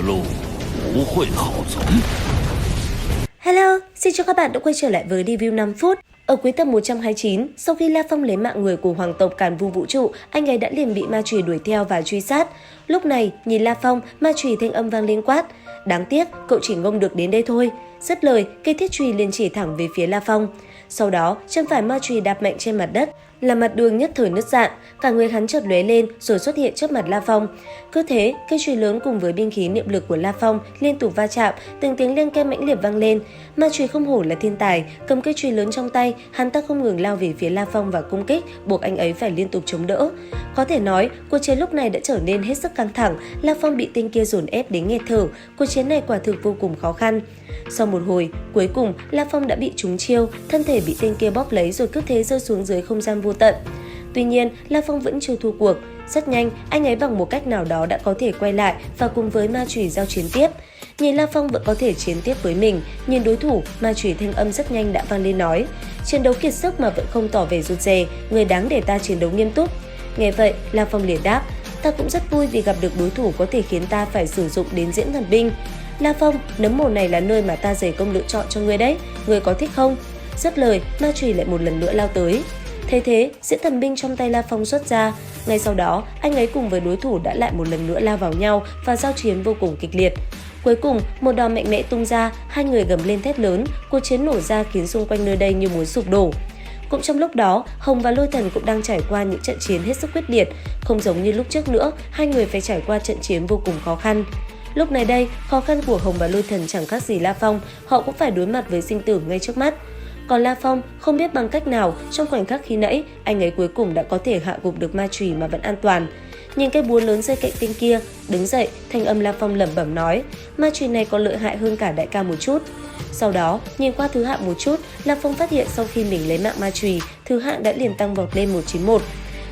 路不会好走。 Hello, xin chào các bạn đã quay trở lại với review 5 phút. Ở cuối tập 129, sau khi La Phong lấy mạng người của hoàng tộc Càn Vu vũ trụ, anh ấy đã liền bị ma chùy đuổi theo và truy sát. Lúc này, nhìn La Phong, ma chùy thanh âm vang lên quát: "Đáng tiếc, cậu chỉ ngông được đến đây thôi." Dứt lời, cây thiết chùy liền chỉ thẳng về phía La Phong. Sau đó, chân phải ma chùy đạp mạnh trên mặt đất, là mặt đường nhất thời nứt rạn, cả người hắn chợt lóe lên rồi xuất hiện trước mặt La Phong. Cứ thế, cây chùy lớn cùng với binh khí niệm lực của La Phong liên tục va chạm, từng tiếng len keng mãnh liệt vang lên. Ma chùy không hổ là thiên tài, cầm cây chùy lớn trong tay, hắn ta không ngừng lao về phía La Phong và công kích, buộc anh ấy phải liên tục chống đỡ. Có thể nói, cuộc chiến lúc này đã trở nên hết sức căng thẳng, La Phong bị tên kia dồn ép đến nghẹt thở, cuộc chiến này quả thực vô cùng khó khăn. Sau một hồi, cuối cùng La Phong đã bị trúng chiêu, thân thể bị tên kia bóp lấy rồi cứ thế rơi xuống dưới không gian vô tận. Tuy nhiên, La Phong vẫn chưa thua cuộc. Rất nhanh, anh ấy bằng một cách nào đó đã có thể quay lại và cùng với ma chùy giao chiến tiếp. Nhìn La Phong vẫn có thể chiến tiếp với mình, nhìn đối thủ, ma chùy thanh âm rất nhanh đã vang lên nói: "Chiến đấu kiệt sức mà vẫn không tỏ vẻ rụt rè, người đáng để ta chiến đấu nghiêm túc." Nghe vậy, La Phong liền đáp: "Ta cũng rất vui vì gặp được đối thủ có thể khiến ta phải sử dụng đến diễn thần binh. La Phong, nấm mồ này là nơi mà ta dày công lựa chọn cho ngươi đấy, ngươi có thích không?" Dứt lời, ma chùy lại một lần nữa lao tới. Thấy thế, diễn thần binh trong tay La Phong xuất ra. Ngay sau đó, anh ấy cùng với đối thủ đã lại một lần nữa lao vào nhau và giao chiến vô cùng kịch liệt. Cuối cùng, một đòn mạnh mẽ tung ra, hai người gầm lên thét lớn, cuộc chiến nổ ra khiến xung quanh nơi đây như muốn sụp đổ. Cũng trong lúc đó, Hồng và Lôi Thần cũng đang trải qua những trận chiến hết sức quyết liệt, không giống như lúc trước nữa, hai người phải trải qua trận chiến vô cùng khó khăn. Lúc này đây, khó khăn của Hồng và Lôi Thần chẳng khác gì La Phong, họ cũng phải đối mặt với sinh tử ngay trước mắt. Còn La Phong không biết bằng cách nào, trong khoảnh khắc khi nãy, anh ấy cuối cùng đã có thể hạ gục được ma chùy mà vẫn an toàn. Nhìn cái búa lớn rơi cạnh tên kia, đứng dậy, thanh âm La Phong lẩm bẩm nói: "Ma chùy này còn lợi hại hơn cả đại ca một chút." Sau đó, nhìn qua thứ hạng một chút, La Phong phát hiện sau khi mình lấy mạng ma chùy, thứ hạng đã liền tăng vọt lên 191.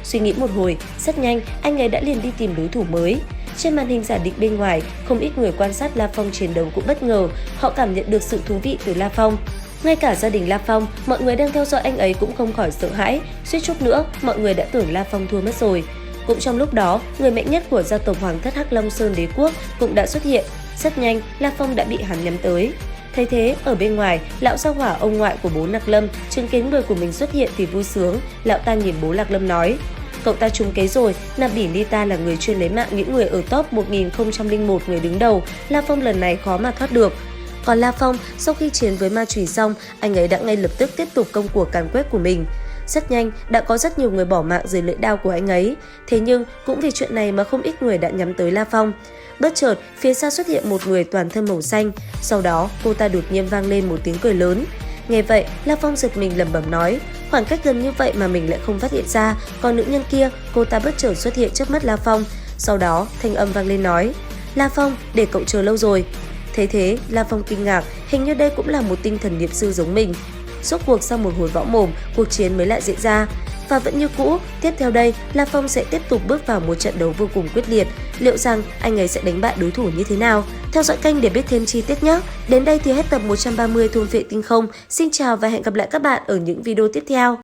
Suy nghĩ một hồi, rất nhanh, anh ấy đã liền đi tìm đối thủ mới. Trên màn hình giả định bên ngoài, không ít người quan sát La Phong chiến đấu cũng bất ngờ, họ cảm nhận được sự thú vị từ La Phong. Ngay cả gia đình La Phong, mọi người đang theo dõi anh ấy cũng không khỏi sợ hãi, suýt chút nữa, mọi người đã tưởng La Phong thua mất rồi. Cũng trong lúc đó, người mạnh nhất của gia tộc Hoàng thất Hắc Long Sơn Đế quốc cũng đã xuất hiện. Rất nhanh, La Phong đã bị hắn nhắm tới. Thấy thế, ở bên ngoài, lão gia hỏa ông ngoại của bố Lạc Lâm chứng kiến người của mình xuất hiện thì vui sướng. Lão ta nhìn bố Lạc Lâm nói: "Cậu ta trúng kế rồi, Nạp Bỉ Nita là người chuyên lấy mạng những người ở top 1001 người đứng đầu, La Phong lần này khó mà thoát được." Còn La Phong, sau khi chiến với ma chùy xong, anh ấy đã ngay lập tức tiếp tục công cuộc càn quét của mình. Rất nhanh, đã có rất nhiều người bỏ mạng dưới lưỡi đao của anh ấy. Thế nhưng, cũng vì chuyện này mà không ít người đã nhắm tới La Phong. Bất chợt, phía xa xuất hiện một người toàn thân màu xanh. Sau đó, cô ta đột nhiên vang lên một tiếng cười lớn. Nghe vậy, La Phong giật mình lẩm bẩm nói: khoảng cách gần như vậy mà mình lại không phát hiện ra. Còn nữ nhân kia, cô ta bất chợt xuất hiện trước mắt La Phong. Sau đó, thanh âm vang lên nói: "La Phong, để cậu chờ lâu rồi." Thế thế, La Phong kinh ngạc, hình như đây cũng là một tinh thần niệm sư giống mình. Rốt cuộc sau một hồi võ mồm, cuộc chiến mới lại diễn ra. Và vẫn như cũ, tiếp theo đây, La Phong sẽ tiếp tục bước vào một trận đấu vô cùng quyết liệt. Liệu rằng anh ấy sẽ đánh bại đối thủ như thế nào? Theo dõi kênh để biết thêm chi tiết nhé! Đến đây thì hết tập 130 Thôn Vệ Tinh Không. Xin chào và hẹn gặp lại các bạn ở những video tiếp theo.